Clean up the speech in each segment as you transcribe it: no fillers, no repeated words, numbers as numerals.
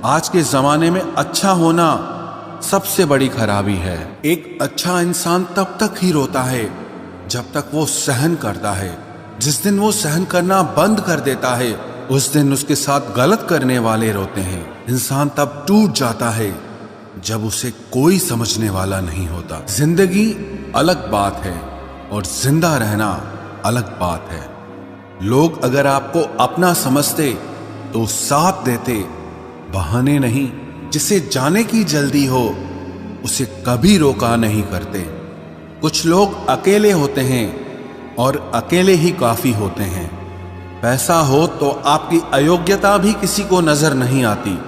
आज के जमाने में अच्छा होना सबसे बड़ी खराबी है। एक अच्छा इंसान तब तक ही रोता है जब तक वो सहन करता है। जिस दिन वो सहन करना बंद कर देता है उस दिन उसके साथ गलत करने वाले रोते हैं। इंसान तब टूट जाता है जब उसे कोई समझने वाला नहीं होता। जिंदगी अलग बात है और जिंदा रहना अलग बात है। लोग अगर आपको अपना समझते तो साथ देते, बहाने नहीं। जिसे जाने की जल्दी हो उसे कभी रोका नहीं करते। कुछ लोग अकेले होते हैं और अकेले ही काफी होते हैं। पैसा हो तो आपकी अयोग्यता भी किसी को नजर नहीं आती,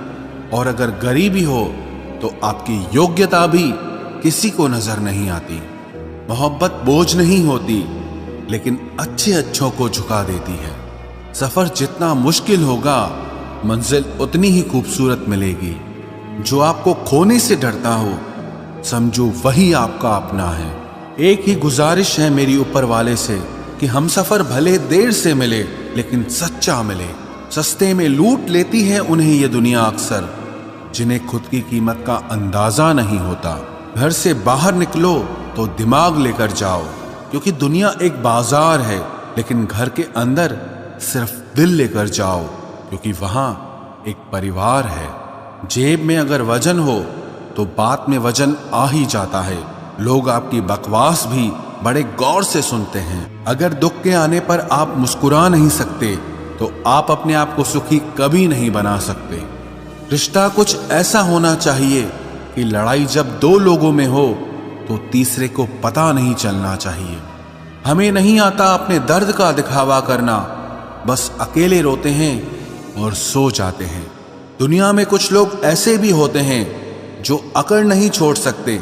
और अगर गरीबी हो तो आपकी योग्यता भी किसी को नजर नहीं आती। मोहब्बत बोझ नहीं होती, लेकिन अच्छे अच्छों को झुका देती है। सफर जितना मुश्किल होगा मंजिल उतनी ही खूबसूरत मिलेगी। जो आपको खोने से डरता हो समझो वही आपका अपना है। एक ही गुजारिश है मेरी ऊपर वाले से कि हम सफर भले देर से मिले लेकिन सच्चा मिले। सस्ते में लूट लेती है उन्हें ये दुनिया अक्सर, जिन्हें खुद की कीमत का अंदाजा नहीं होता। घर से बाहर निकलो तो दिमाग लेकर जाओ, क्योंकि दुनिया एक बाजार है, लेकिन घर के अंदर सिर्फ दिल लेकर जाओ, क्योंकि वहां एक परिवार है। जेब में अगर वजन हो तो बात में वजन आ ही जाता है। लोग आपकी बकवास भी बड़े गौर से सुनते हैं। अगर दुख के आने पर आप मुस्कुरा नहीं सकते तो आप अपने आप को सुखी कभी नहीं बना सकते। रिश्ता कुछ ऐसा होना चाहिए कि लड़ाई जब दो लोगों में हो तो तीसरे को पता नहीं चलना चाहिए। हमें नहीं आता अपने दर्द का दिखावा करना, बस अकेले रोते हैं और सो जाते हैं। दुनिया में कुछ लोग ऐसे भी होते हैं जो अकड़ नहीं छोड़ सकते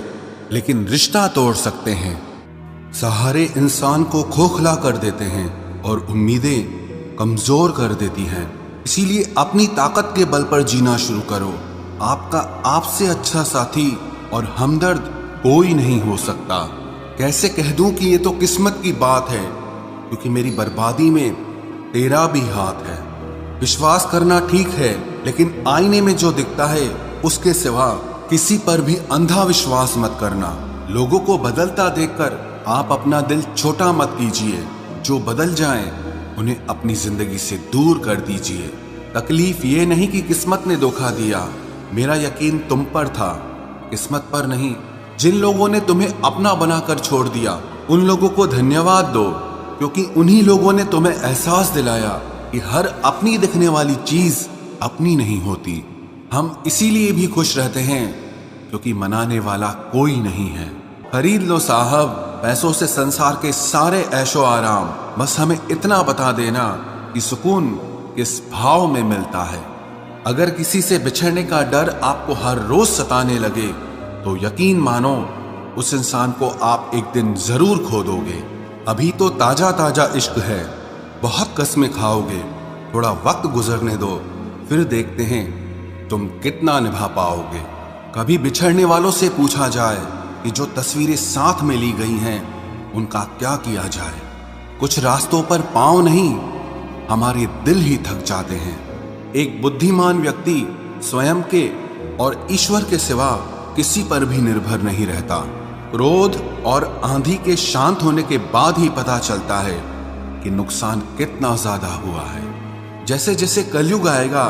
लेकिन रिश्ता तोड़ सकते हैं। सहारे इंसान को खोखला कर देते हैं और उम्मीदें कमजोर कर देती हैं। इसीलिए अपनी ताकत के बल पर जीना शुरू करो। आपका आपसे अच्छा साथी और हमदर्द कोई नहीं हो सकता। कैसे कह दूं कि ये तो किस्मत की बात है, क्योंकि मेरी बर्बादी में तेरा भी हाथ है। विश्वास करना ठीक है, लेकिन आईने में जो दिखता है उसके सिवा किसी पर भी अंधा विश्वास मत करना। लोगों को बदलता देखकर आप अपना दिल छोटा मत कीजिए। जो बदल जाएं, उन्हें अपनी जिंदगी से दूर कर दीजिए। तकलीफ ये नहीं कि किस्मत ने धोखा दिया, मेरा यकीन तुम पर था, किस्मत पर नहीं। जिन लोगों ने तुम्हें अपना बनाकर छोड़ दिया उन लोगों को धन्यवाद दो, क्योंकि उन्हीं लोगों ने तुम्हें एहसास दिलाया कि हर अपनी दिखने वाली चीज अपनी नहीं होती। हम इसीलिए भी खुश रहते हैं क्योंकि मनाने वाला कोई नहीं है। खरीद लो साहब पैसों से संसार के सारे ऐशो आराम, बस हमें इतना बता देना कि सुकून किस भाव में मिलता है। अगर किसी से बिछड़ने का डर आपको हर रोज सताने लगे तो यकीन मानो उस इंसान को आप एक दिन जरूर खो दोगे। अभी तो ताजा ताजा इश्क है, बहुत कस्में खाओगे। थोड़ा वक्त गुजरने दो, फिर देखते हैं तुम कितना निभा पाओगे। कभी बिछड़ने वालों से पूछा जाए कि जो तस्वीरें साथ में ली गई हैं उनका क्या किया जाए। कुछ रास्तों पर पांव नहीं, हमारे दिल ही थक जाते हैं। एक बुद्धिमान व्यक्ति स्वयं के और ईश्वर के सिवा किसी पर भी निर्भर नहीं रहता। क्रोध और आंधी के शांत होने के बाद ही पता चलता है कि नुकसान कितना ज्यादा हुआ है। जैसे जैसे कलयुग आएगा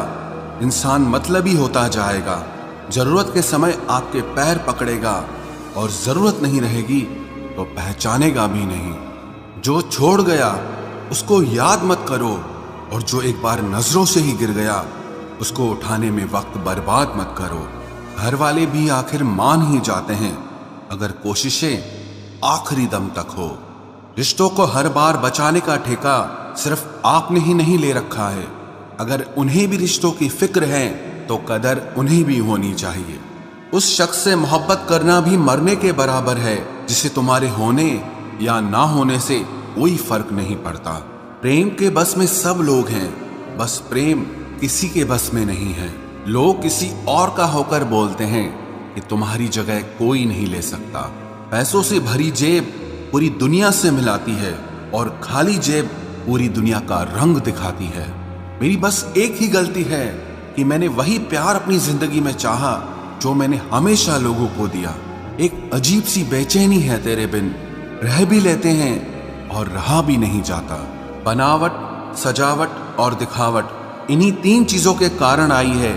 इंसान मतलबी होता जाएगा। जरूरत के समय आपके पैर पकड़ेगा और जरूरत नहीं रहेगी तो पहचानेगा भी नहीं। जो छोड़ गया उसको याद मत करो, और जो एक बार नजरों से ही गिर गया उसको उठाने में वक्त बर्बाद मत करो। घर वाले भी आखिर मान ही जाते हैं अगर कोशिशें आखिरी दम तक हो। रिश्तों को हर बार बचाने का ठेका सिर्फ आपने ही नहीं ले रखा है। अगर उन्हें भी रिश्तों की फिक्र है तो कदर उन्हें भी होनी चाहिए। उस शख्स से मोहब्बत करना भी मरने के बराबर है जिसे तुम्हारे होने या ना होने से कोई फर्क नहीं पड़ता। प्रेम के बस में सब लोग हैं, बस प्रेम किसी के बस में नहीं है। लोग किसी और का होकर बोलते हैं कि तुम्हारी जगह कोई नहीं ले सकता। पैसों से भरी जेब पूरी दुनिया से मिलाती है और खाली जेब पूरी दुनिया का रंग दिखाती है। मेरी बस एक ही गलती है कि मैंने वही प्यार अपनी जिंदगी में चाहा जो मैंने हमेशा लोगों को दिया। एक अजीब सी बेचैनी है तेरे बिन, रह भी लेते हैं और रहा भी नहीं जाता। बनावट, सजावट और दिखावट, इन्हीं 3 चीजों के कारण आई है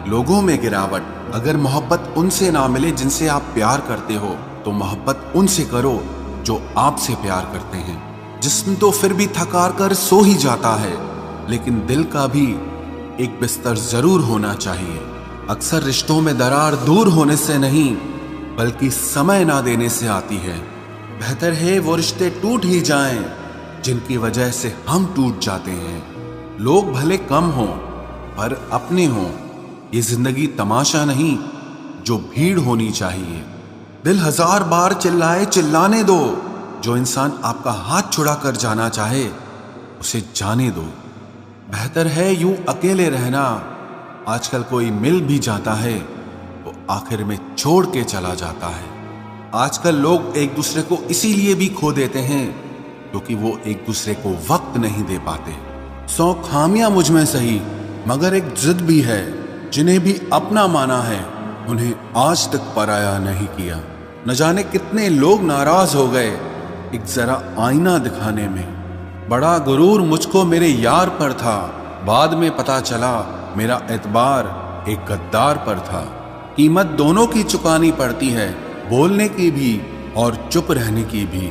लोगों में गिरावट। अगर मोहब्बत उनसे ना मिले जिनसे आप प्यार करते हो, तो मोहब्बत उनसे करो जो आपसे प्यार करते हैं। जिस्म तो फिर भी थकार कर सो ही जाता है, लेकिन दिल का भी एक बिस्तर जरूर होना चाहिए। अक्सर रिश्तों में दरार दूर होने से नहीं, बल्कि समय ना देने से आती है। बेहतर है वो रिश्ते टूट ही जाएं जिनकी वजह से हम टूट जाते हैं। लोग भले कम हों पर अपने हों, ये जिंदगी तमाशा नहीं जो भीड़ होनी चाहिए। दिल 1000 बार चिल्लाए चिल्लाने दो, जो इंसान आपका हाथ छुड़ा कर जाना चाहे उसे जाने दो। बेहतर है यूं अकेले रहना, आजकल कोई मिल भी जाता है वो आखिर में छोड़ के चला जाता है। आजकल लोग एक दूसरे को इसीलिए भी खो देते हैं क्योंकि वो एक दूसरे को वक्त नहीं दे पाते। 100 खामियां मुझ में सही, मगर एक जिद भी है। जिन्हें भी अपना माना है उन्हें आज तक पराया नहीं किया। न जाने कितने लोग नाराज हो गए एक जरा आईना दिखाने में। बड़ा गुरूर मुझको मेरे यार पर था, बाद में पता चला मेरा एतबार एक गद्दार पर था। कीमत दोनों की चुकानी पड़ती है, बोलने की भी और चुप रहने की भी।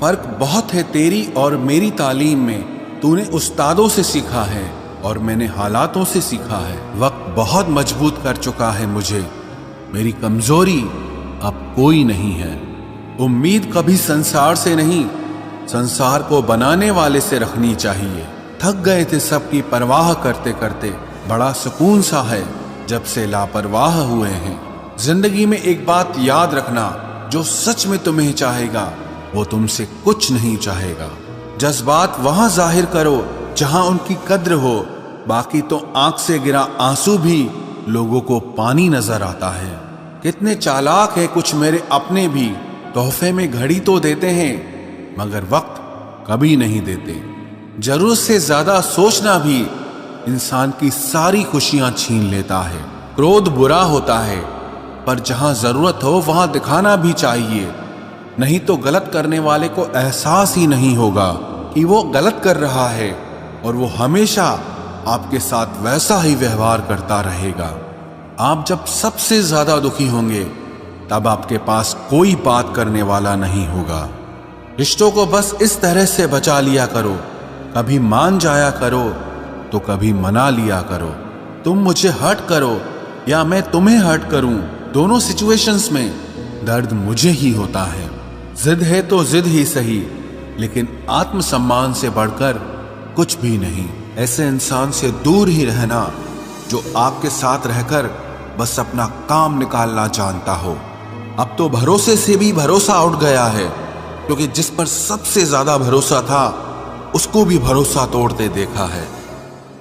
फर्क बहुत है तेरी और मेरी तालीम में। तूने उस्तादों से सीखा है और मैंने हालातों से सीखा है। वक्त बहुत मजबूत कर चुका है मुझे, मेरी कमजोरी अब कोई नहीं है। उम्मीद कभी संसार से नहीं, संसार को बनाने वाले से रखनी चाहिए। थक गए थे सबकी परवाह करते करते, बड़ा सुकून सा है जब से लापरवाह हुए हैं। जिंदगी में एक बात याद रखना, जो सच में तुम्हें चाहेगा वो तुमसे कुछ नहीं चाहेगा। जज्बात वहां जाहिर करो जहां उनकी कद्र हो, बाकी तो आंख से गिरा आंसू भी लोगों को पानी नजर आता है। कितने चालाक है कुछ मेरे अपने भी, तोहफे में घड़ी तो देते हैं मगर वक्त कभी नहीं देते। जरूरत से ज्यादा सोचना भी इंसान की सारी खुशियां छीन लेता है। क्रोध बुरा होता है, पर जहां जरूरत हो वहां दिखाना भी चाहिए, नहीं तो गलत करने वाले को एहसास ही नहीं होगा कि वो गलत कर रहा है और वो हमेशा आपके साथ वैसा ही व्यवहार करता रहेगा। आप जब सबसे ज्यादा दुखी होंगे तब आपके पास कोई बात करने वाला नहीं होगा। रिश्तों को बस इस तरह से बचा लिया करो, कभी मान जाया करो तो कभी मना लिया करो। तुम मुझे हर्ट करो या मैं तुम्हें हर्ट करूं, दोनों सिचुएशंस में दर्द मुझे ही होता है। जिद है तो जिद ही सही, लेकिन आत्मसम्मान से बढ़कर कुछ भी नहीं। ऐसे इंसान से दूर ही रहना जो आपके साथ रहकर बस अपना काम निकालना जानता हो। अब तो भरोसे से भी भरोसा उठ गया है, क्योंकि जिस पर सबसे ज्यादा भरोसा था उसको भी भरोसा तोड़ते देखा है।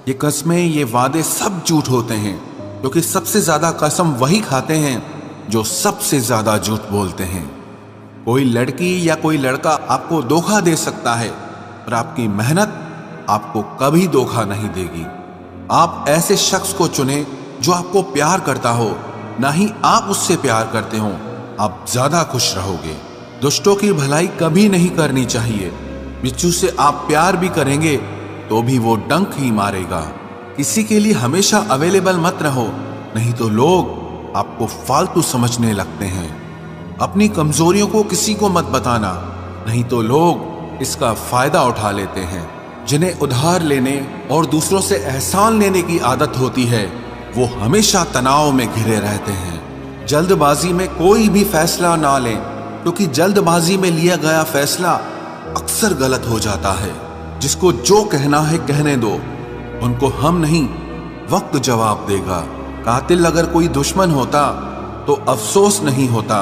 ये कस्में, ये वादे सब झूठ होते हैं, क्योंकि सबसे ज्यादा कसम वही खाते हैं जो सबसे ज्यादा झूठ बोलते हैं। कोई लड़की या कोई लड़का आपको धोखा दे सकता है, पर आपकी मेहनत आपको कभी धोखा नहीं देगी। आप ऐसे शख्स को चुने जो आपको प्यार करता हो, ना ही आप उससे प्यार करते हो, आप ज्यादा खुश रहोगे। दुष्टों की भलाई कभी नहीं करनी चाहिए। बिच्छू से आप प्यार भी करेंगे तो भी वो डंक ही मारेगा। किसी के लिए हमेशा अवेलेबल मत रहो, नहीं तो लोग आपको फालतू समझने लगते हैं। अपनी कमजोरियों को किसी को मत बताना, नहीं तो लोग इसका फायदा उठा लेते हैं। जिन्हें उधार लेने और दूसरों से एहसान लेने की आदत होती है, वो हमेशा तनाव में घिरे रहते हैं। जल्दबाजी में कोई भी फैसला ना लें, क्योंकि जल्दबाजी में लिया गया फैसला अक्सर गलत हो जाता है। जिसको जो कहना है कहने दो, उनको हम नहीं वक्त जवाब देगा। कातिल अगर कोई दुश्मन होता तो अफसोस नहीं होता।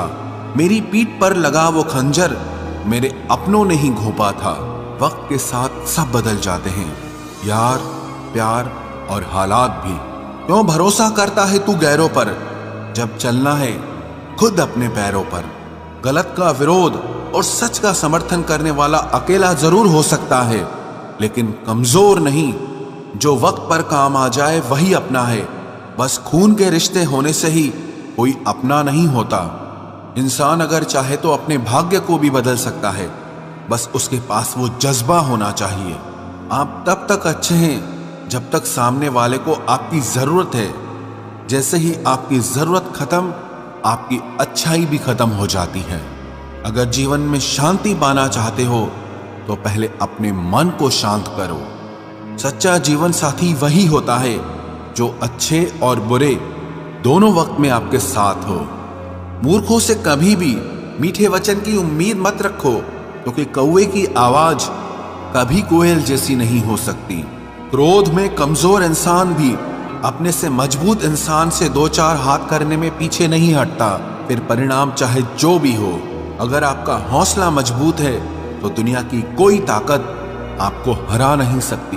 मेरी पीठ पर लगा वो खंजर मेरे अपनों ने ही घोंपा था। वक्त के साथ सब बदल जाते हैं, यार, प्यार और हालात भी। क्यों भरोसा करता है तू गैरों पर, जब चलना है खुद अपने पैरों पर। गलत का विरोध और सच का समर्थन करने वाला अकेला जरूर हो सकता है, लेकिन कमजोर नहीं। जो वक्त पर काम आ जाए वही अपना है, बस खून के रिश्ते होने से ही कोई अपना नहीं होता। इंसान अगर चाहे तो अपने भाग्य को भी बदल सकता है, बस उसके पास वो जज्बा होना चाहिए। आप तब तक अच्छे हैं जब तक सामने वाले को आपकी जरूरत है। जैसे ही आपकी जरूरत खत्म, आपकी अच्छाई भी खत्म हो जाती है। अगर जीवन में शांति पाना चाहते हो तो पहले अपने मन को शांत करो। सच्चा जीवन साथी वही होता है जो अच्छे और बुरे दोनों वक्त में आपके साथ हो। मूर्खों से कभी भी मीठे वचन की उम्मीद मत रखो, क्योंकि कौवे की आवाज कभी कोयल जैसी नहीं हो सकती। क्रोध में कमजोर इंसान भी अपने से मजबूत इंसान से दो चार हाथ करने में पीछे नहीं हटता, फिर परिणाम चाहे जो भी हो। अगर आपका हौसला मजबूत है तो दुनिया की कोई ताकत आपको हरा नहीं सकती।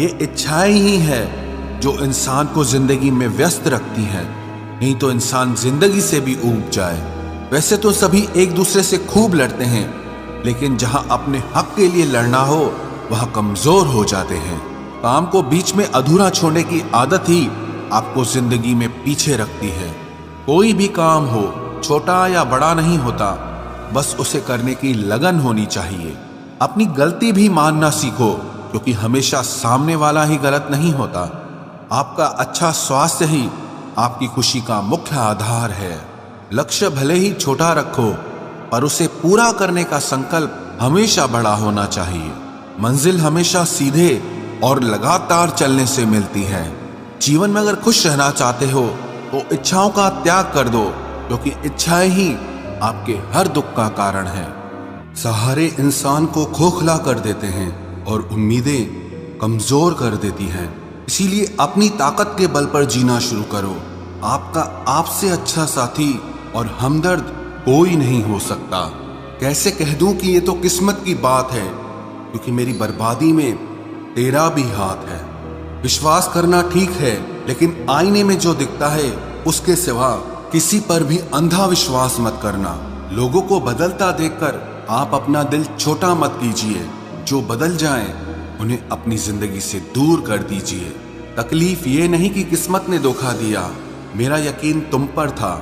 ये इच्छाएं ही है जो इंसान को जिंदगी में व्यस्त रखती है, नहीं तो इंसान जिंदगी से भी ऊब जाए। वैसे तो सभी एक दूसरे से खूब लड़ते हैं, लेकिन जहां अपने हक के लिए लड़ना हो वहां कमजोर हो जाते हैं। काम को बीच में अधूरा छोड़ने की आदत ही आपको जिंदगी में पीछे रखती है। कोई भी काम हो, छोटा या बड़ा नहीं होता, बस उसे करने की लगन होनी चाहिए। अपनी गलती भी मानना सीखो, क्योंकि हमेशा सामने वाला ही गलत नहीं होता। आपका अच्छा स्वास्थ्य ही आपकी खुशी का मुख्य आधार है। लक्ष्य भले ही छोटा रखो, पर उसे पूरा करने का संकल्प हमेशा बड़ा होना चाहिए। मंजिल हमेशा सीधे और लगातार चलने से मिलती है। जीवन में अगर खुश रहना चाहते हो तो इच्छाओं का त्याग कर दो, क्योंकि इच्छाएं ही आपके हर दुख का कारण है। सहारे इंसान को खोखला कर देते हैं और उम्मीदें कमजोर कर देती हैं। इसीलिए अपनी ताकत के बल पर जीना शुरू करो। आपका आपसे अच्छा साथी और हमदर्द कोई नहीं हो सकता। कैसे कह दूं कि ये तो किस्मत की बात है, क्योंकि मेरी बर्बादी में तेरा भी हाथ है। विश्वास करना ठीक है, लेकिन आईने में जो दिखता है उसके सिवा किसी पर भी अंधा विश्वास मत करना। लोगों को बदलता देखकर आप अपना दिल छोटा मत कीजिए। जो बदल जाएं, उन्हें अपनी जिंदगी से दूर कर दीजिए। तकलीफ ये नहीं कि किस्मत ने धोखा दिया, मेरा यकीन तुम पर था,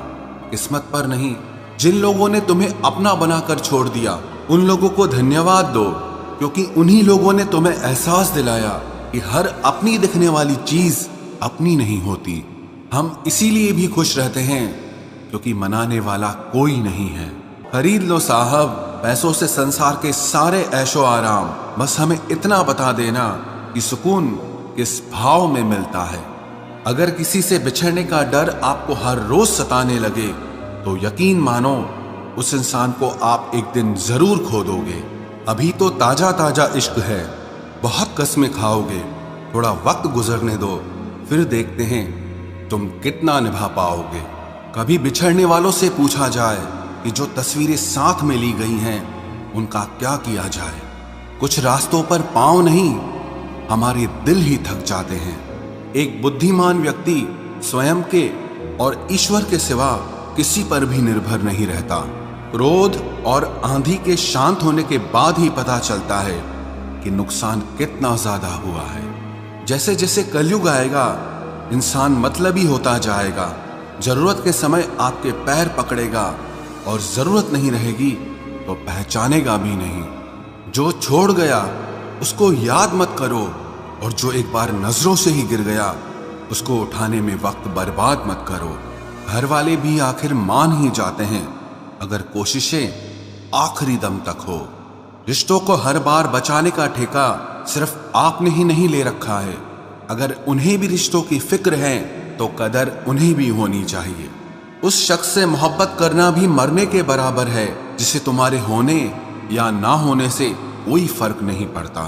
किस्मत पर नहीं। जिन लोगों ने तुम्हें अपना बनाकर छोड़ दिया, उन लोगों को धन्यवाद दो, क्योंकि उन्हीं लोगों ने तुम्हें एहसास दिलाया कि हर अपनी दिखने वाली चीज अपनी नहीं होती। हम इसीलिए भी खुश रहते हैं क्योंकि मनाने वाला कोई नहीं है। खरीद लो साहब पैसों से संसार के सारे ऐशो आराम, बस हमें इतना बता देना कि सुकून किस भाव में मिलता है। अगर किसी से बिछड़ने का डर आपको हर रोज सताने लगे तो यकीन मानो उस इंसान को आप एक दिन जरूर खो दोगे। अभी तो ताजा ताजा इश्क है, बहुत कस्में खाओगे। थोड़ा वक्त गुजरने दो, फिर देखते हैं तुम कितना निभा पाओगे। कभी बिछड़ने वालों से पूछा जाए कि जो तस्वीरें साथ में ली गई हैं उनका क्या किया जाए। कुछ रास्तों पर पांव नहीं, हमारे दिल ही थक जाते हैं। एक बुद्धिमान व्यक्ति स्वयं के और ईश्वर के सिवा किसी पर भी निर्भर नहीं रहता। क्रोध और आंधी के शांत होने के बाद ही पता चलता है कि नुकसान कितना ज्यादा हुआ है। जैसे जैसे कलयुग आएगा, इंसान मतलबी होता जाएगा। जरूरत के समय आपके पैर पकड़ेगा और जरूरत नहीं रहेगी तो पहचानेगा भी नहीं। जो छोड़ गया उसको याद मत करो, और जो एक बार नजरों से ही गिर गया उसको उठाने में वक्त बर्बाद मत करो। घर वाले भी आखिर मान ही जाते हैं अगर कोशिशें आखिरी दम तक हो। रिश्तों को हर बार बचाने का ठेका सिर्फ आपने ही नहीं ले रखा है। अगर उन्हें भी रिश्तों की फिक्र है तो कदर उन्हें भी होनी चाहिए। उस शख्स से मोहब्बत करना भी मरने के बराबर है जिसे तुम्हारे होने या ना होने से कोई फर्क नहीं पड़ता।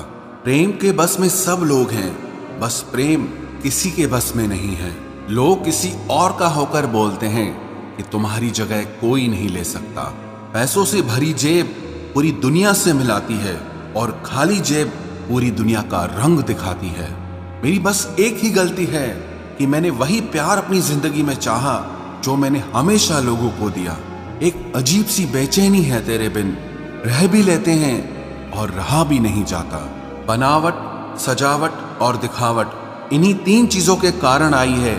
प्रेम के बस में सब लोग हैं, बस प्रेम किसी के बस में नहीं है। लोग किसी और का होकर बोलते हैं कि तुम्हारी जगह कोई नहीं ले सकता। पैसों से भरी जेब पूरी दुनिया से मिलाती है और खाली जेब पूरी दुनिया का रंग दिखाती है। मेरी बस एक ही गलती है कि मैंने वही प्यार अपनी जिंदगी में चाहा जो मैंने हमेशा लोगों को दिया। एक अजीब सी बेचैनी है तेरे बिन, रह भी लेते हैं और रहा भी नहीं जाता। बनावट, सजावट और दिखावट, इन्हीं तीन चीजों के कारण आई है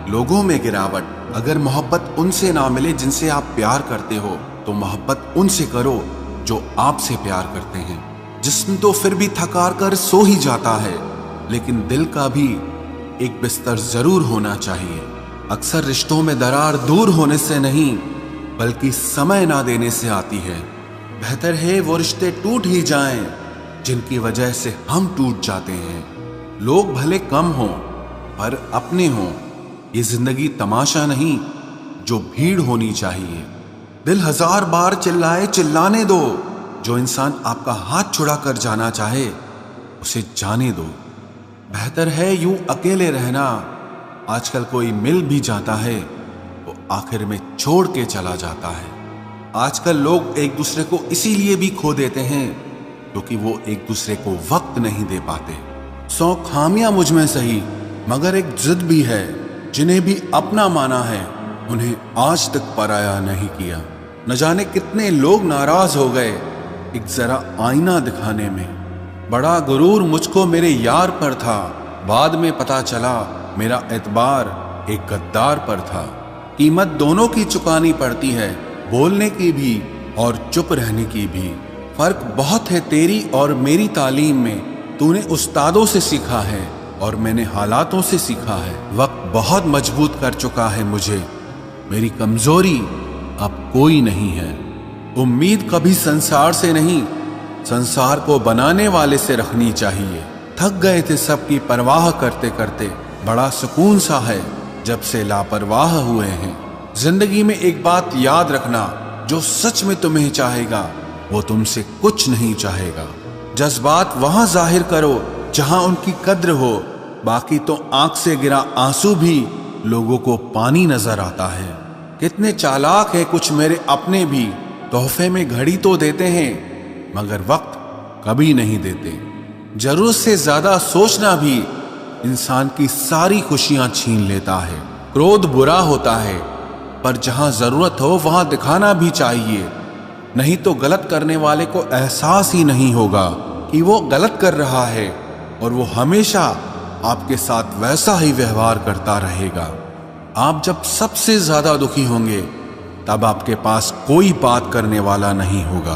लोगों में गिरावट। अगर मोहब्बत उनसे ना मिले जिनसे आप प्यार करते हो, तो मोहब्बत उनसे करो जो आपसे प्यार करते हैं। जिस्म तो फिर भी थकार कर सो ही जाता है, लेकिन दिल का भी एक बिस्तर जरूर होना चाहिए। अक्सर रिश्तों में दरार दूर होने से नहीं, बल्कि समय ना देने से आती है। बेहतर है वो रिश्ते टूट ही जाएं जिनकी वजह से हम टूट जाते हैं। लोग भले कम हों पर अपने हों। ये जिंदगी तमाशा नहीं जो भीड़ होनी चाहिए। दिल 1000 बार चिल्लाए चिल्लाने दो। जो इंसान आपका हाथ छुड़ा कर जाना चाहे उसे जाने दो। बेहतर है यूं अकेले रहना। आजकल कोई मिल भी जाता है वो आखिर में छोड़ के चला जाता है। आजकल लोग एक दूसरे को इसीलिए भी खो देते हैं क्योंकि वो एक दूसरे को वक्त नहीं दे पाते। 100 खामियां मुझ में सही, मगर एक जिद भी है। जिन्हें भी अपना माना है उन्हें आज तक पराया नहीं किया। न जाने कितने लोग नाराज हो गए एक जरा आईना दिखाने में। बड़ा गुरूर मुझको मेरे यार पर था, बाद में पता चला मेरा एतबार एक गद्दार पर था। कीमत दोनों की चुकानी पड़ती है, बोलने की भी और चुप रहने की भी। फर्क बहुत है तेरी और मेरी तालीम में। तूने उस्तादों से सीखा है और मैंने हालातों से सीखा है। वक्त बहुत मजबूत कर चुका है मुझे। मेरी कमजोरी अब कोई नहीं है। उम्मीद कभी संसार से नहीं, संसार को बनाने वाले से रखनी चाहिए। थक गए थे सबकी परवाह करते करते। बड़ा सुकून सा है जब से लापरवाह हुए हैं। जिंदगी में एक बात याद रखना, जो सच में तुम्हें चाहेगा वो तुमसे कुछ नहीं चाहेगा। जज्बात वहां जाहिर करो जहां उनकी कद्र हो। बाकी तो आंख से गिरा आंसू भी लोगों को पानी नजर आता है। कितने चालाक है कुछ मेरे अपने भी। तोहफे में घड़ी तो देते हैं मगर वक्त कभी नहीं देते। जरूरत से ज्यादा सोचना भी इंसान की सारी खुशियां छीन लेता है। क्रोध बुरा होता है पर जहां जरूरत हो वहां दिखाना भी चाहिए। नहीं तो गलत करने वाले को एहसास ही नहीं होगा कि वो गलत कर रहा है और वो हमेशा आपके साथ वैसा ही व्यवहार करता रहेगा। आप जब सबसे ज्यादा दुखी होंगे तब आपके पास कोई बात करने वाला नहीं होगा।